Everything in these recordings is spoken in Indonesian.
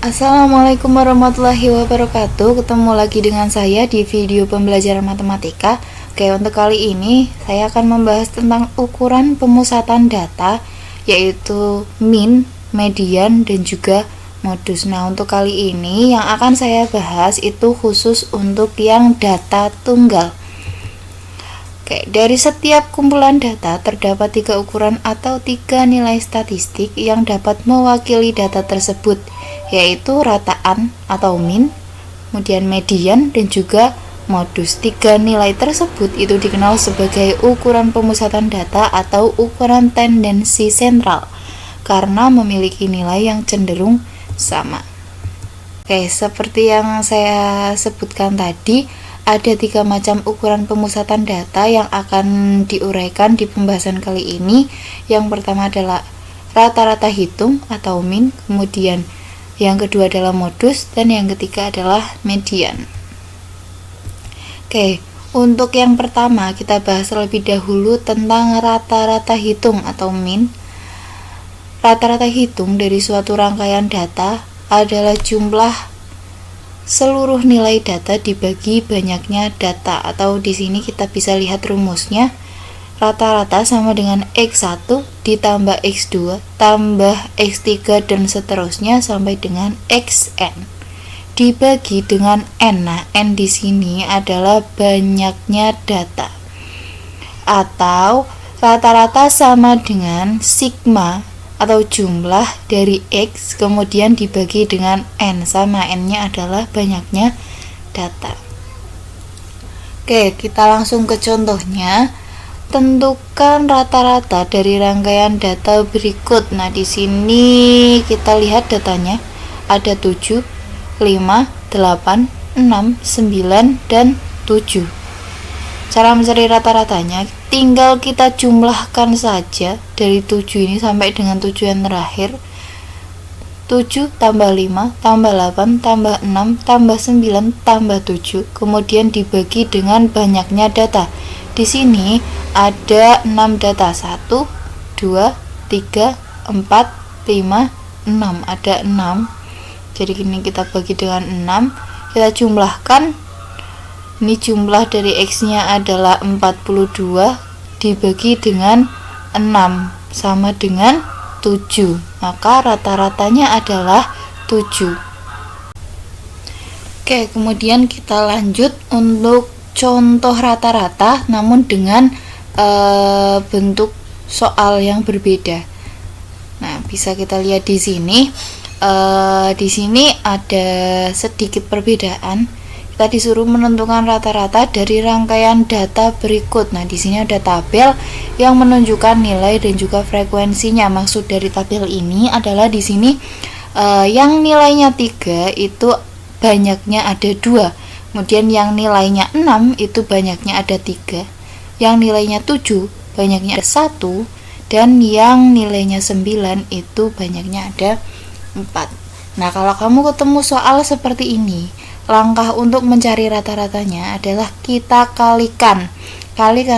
Assalamualaikum warahmatullahi wabarakatuh. Ketemu lagi dengan saya di video pembelajaran matematika. Oke, untuk kali ini saya akan membahas tentang ukuran pemusatan data, yaitu min, median, dan juga modus. Nah, untuk kali ini yang akan saya bahas itu khusus untuk yang data tunggal. Oke, dari setiap kumpulan data terdapat 3 ukuran atau 3 nilai statistik yang dapat mewakili data tersebut, yaitu rataan atau min, kemudian median, dan juga modus. 3 nilai tersebut itu dikenal sebagai ukuran pemusatan data atau ukuran tendensi sentral karena memiliki nilai yang cenderung sama. Oke, seperti yang saya sebutkan tadi, ada 3 macam ukuran pemusatan data yang akan diuraikan di pembahasan kali ini. Yang pertama adalah rata-rata hitung atau min, kemudian yang kedua adalah modus, dan yang ketiga adalah median. Oke, untuk yang pertama kita bahas terlebih dahulu tentang rata-rata hitung atau min. Rata-rata hitung dari suatu rangkaian data adalah jumlah seluruh nilai data dibagi banyaknya data, atau di sini kita bisa lihat rumusnya. Rata-rata sama dengan X1 ditambah X2 tambah X3 dan seterusnya sampai dengan Xn dibagi dengan N. Nah, N di sini adalah banyaknya data. Atau rata-rata sama dengan sigma atau jumlah dari X kemudian dibagi dengan N, sama N-nya adalah banyaknya data. Oke, kita langsung ke contohnya. Tentukan rata-rata dari rangkaian data berikut. Nah, di sini kita lihat datanya ada 7, 5, 8, 6, 9, dan 7. Cara mencari rata-ratanya tinggal kita jumlahkan saja dari 7 ini sampai dengan 7 yang terakhir. 7 tambah 5 tambah 8 tambah 6 tambah 9 tambah 7, kemudian dibagi dengan banyaknya data. Di sini ada 6 data, 1, 2, 3, 4, 5, 6, ada 6. Jadi ini kita bagi dengan 6, kita jumlahkan. Ini jumlah dari X-nya adalah 42 dibagi dengan 6 sama dengan 7. Maka rata-ratanya adalah 7. Oke, kemudian kita lanjut untuk contoh rata-rata namun dengan bentuk soal yang berbeda. Nah, bisa kita lihat di sini. Di sini ada sedikit perbedaan. Kita disuruh menentukan rata-rata dari rangkaian data berikut. Nah, di sini ada tabel yang menunjukkan nilai dan juga frekuensinya. Maksud dari tabel ini adalah di sini yang nilainya 3 itu banyaknya ada 2. Kemudian yang nilainya 6 itu banyaknya ada 3. Yang nilainya 7 banyaknya ada 1, dan yang nilainya 9 itu banyaknya ada 4. Nah, kalau kamu ketemu soal seperti ini, langkah untuk mencari rata-ratanya adalah kita kalikan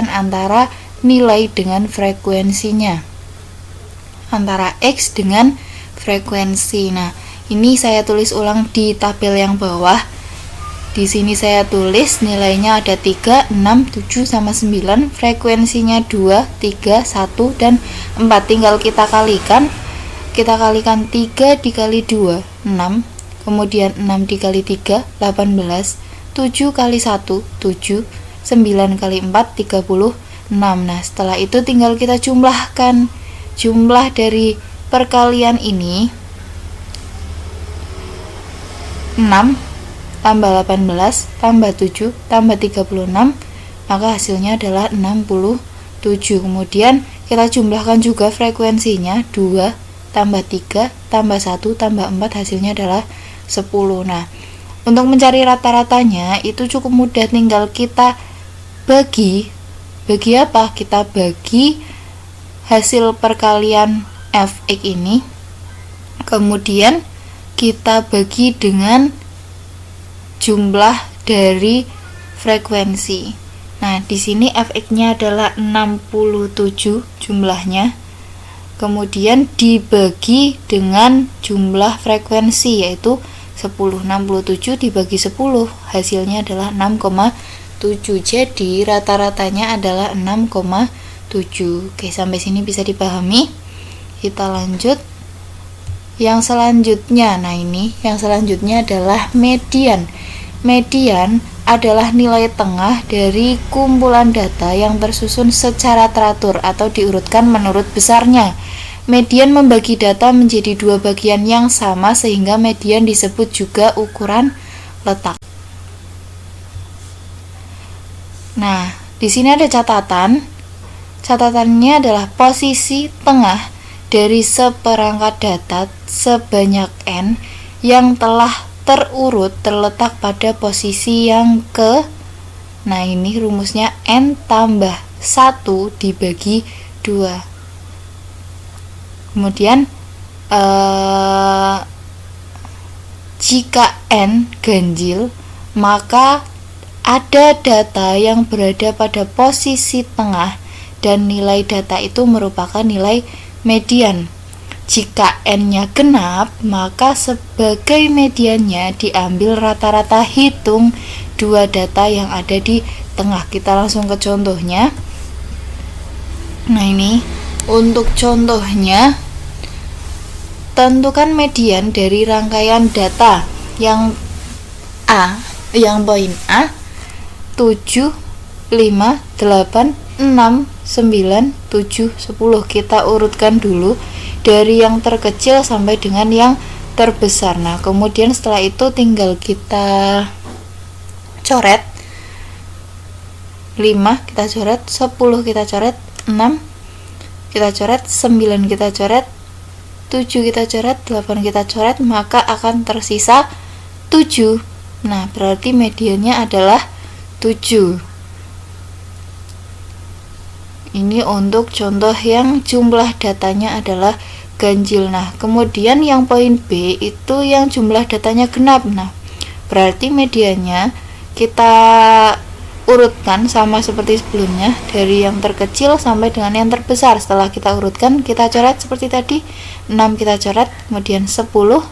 antara nilai dengan frekuensinya, antara X dengan frekuensi. Nah, ini saya tulis ulang di tabel yang bawah. Di sini saya tulis nilainya ada 3, 6, 7 sama 9, frekuensinya 2, 3, 1, dan 4. Tinggal kita kalikan. Kita kalikan 3 dikali 2, 6. Kemudian 6 dikali 3, 18. 7 kali 1, 7. 9 kali 4, 36. Nah, setelah itu tinggal kita jumlahkan. Jumlah dari perkalian ini 6 tambah 18 tambah 7 tambah 36, maka hasilnya adalah 67. Kemudian kita jumlahkan juga frekuensinya, 2 tambah 3 tambah 1 tambah 4, hasilnya adalah 10. Nah, untuk mencari rata-ratanya itu cukup mudah, tinggal kita bagi apa? Kita bagi hasil perkalian fx ini, kemudian kita bagi dengan jumlah dari frekuensi. Nah, di sini fx-nya adalah 67 jumlahnya. kemudian dibagi dengan jumlah frekuensi, yaitu 10. 67 dibagi 10, hasilnya adalah 6,7. Jadi rata-ratanya adalah 6,7. Oke, sampai sini bisa dipahami. Kita lanjut yang selanjutnya. Nah, ini yang selanjutnya adalah median. Median adalah nilai tengah dari kumpulan data yang tersusun secara teratur atau diurutkan menurut besarnya. Median membagi data menjadi dua bagian yang sama sehingga median disebut juga ukuran letak. Nah, di sini ada catatan. Catatannya adalah posisi tengah dari seperangkat data sebanyak n yang telah terurut terletak pada posisi yang nah ini rumusnya n tambah 1 dibagi 2. Kemudian jika n ganjil, maka ada data yang berada pada posisi tengah dan nilai data itu merupakan nilai median. Jika n-nya genap, maka sebagai mediannya diambil rata-rata hitung dua data yang ada di tengah. Kita langsung ke contohnya. Nah, ini untuk contohnya, tentukan median dari rangkaian data yang poin A 7, 5, 8, 6, 9, 7, 10. Kita urutkan dulu dari yang terkecil sampai dengan yang terbesar. Nah, kemudian setelah itu tinggal kita coret. 5 kita coret, 10 kita coret, 6 kita coret, 9 kita coret, 7 kita coret, 8 kita coret, maka akan tersisa 7. Nah, berarti mediannya adalah 7. Ini untuk contoh yang jumlah datanya adalah ganjil. Nah, kemudian yang poin B itu yang jumlah datanya genap. Nah, berarti mediannya kita urutkan sama seperti sebelumnya, dari yang terkecil sampai dengan yang terbesar. Setelah kita urutkan, kita coret seperti tadi. 6 kita coret, kemudian 10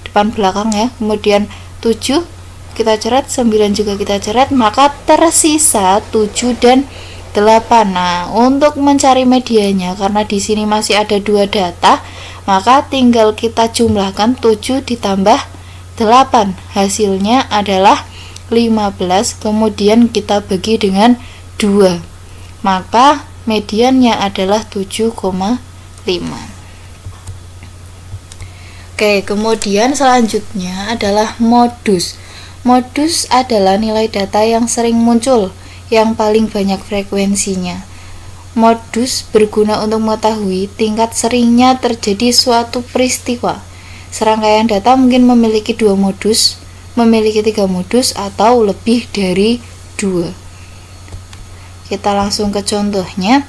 depan belakang ya, kemudian 7 kita coret, 9 juga kita coret, maka tersisa 7 dan 8. Nah, untuk mencari medianya, karena di sini masih ada dua data, maka tinggal kita jumlahkan 7 ditambah 8. Hasilnya adalah 15, kemudian kita bagi dengan 2. Maka mediannya adalah 7,5. Oke, kemudian selanjutnya adalah modus. Modus adalah nilai data yang sering muncul, yang paling banyak frekuensinya. Modus berguna untuk mengetahui tingkat seringnya terjadi suatu peristiwa. Serangkaian data mungkin memiliki 2 modus, memiliki 3 modus, atau lebih dari 2. Kita langsung ke contohnya.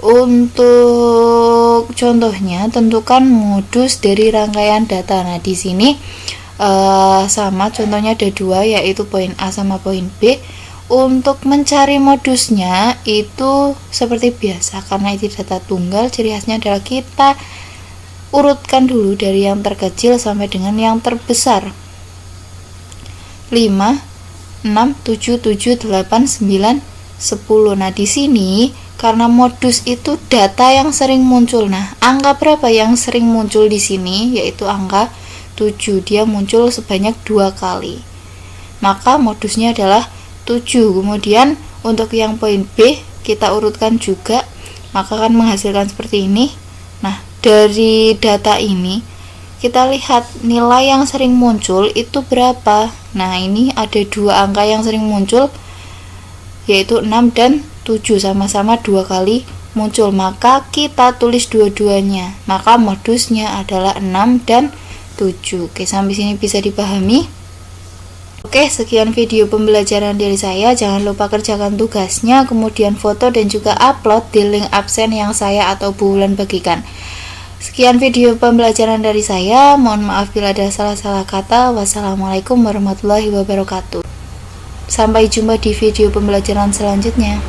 Untuk contohnya, tentukan modus dari rangkaian data. Nah, di sini sama, contohnya ada 2, yaitu poin A sama poin B. Untuk mencari modusnya itu seperti biasa, karena itu data tunggal, ciri khasnya adalah kita urutkan dulu dari yang terkecil sampai dengan yang terbesar. 5, 6, 7, 7, 8, 9, 10. Nah, di sini karena modus itu data yang sering muncul. Nah, angka berapa yang sering muncul di sini? Yaitu angka 7. Dia muncul sebanyak 2 kali. Maka modusnya adalah 7. Kemudian untuk yang poin B kita urutkan juga, maka akan menghasilkan seperti ini. Nah, dari data ini kita lihat nilai yang sering muncul itu berapa. Nah, ini ada 2 angka yang sering muncul, yaitu 6 dan 7, sama-sama 2 kali muncul. Maka kita tulis dua-duanya. Maka modusnya adalah 6 dan 7. Oke, sampai sini bisa dipahami. Oke, sekian video pembelajaran dari saya. Jangan lupa kerjakan tugasnya, kemudian foto dan juga upload di link absen yang saya atau Bu Wulan bagikan. Sekian video pembelajaran dari saya. Mohon maaf bila ada salah-salah kata. Wassalamualaikum warahmatullahi wabarakatuh. Sampai jumpa di video pembelajaran selanjutnya.